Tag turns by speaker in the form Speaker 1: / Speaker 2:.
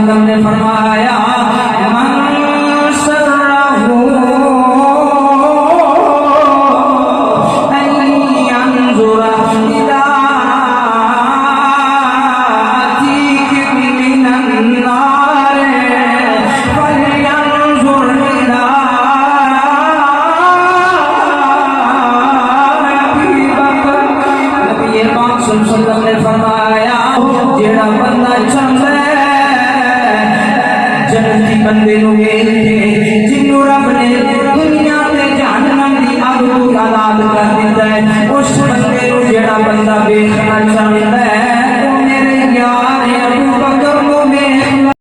Speaker 1: वसल्लम ने फरमाया ने फरमाया जेड़ा बंदा चाहता जन्नती बंदे नूं वेख के जिन्नू रब ने दुनिया ते जहन्नम दी अग तों आजाद कर दिता है उस बंदे नूं जेड़ा बंदा वेखना चाहता है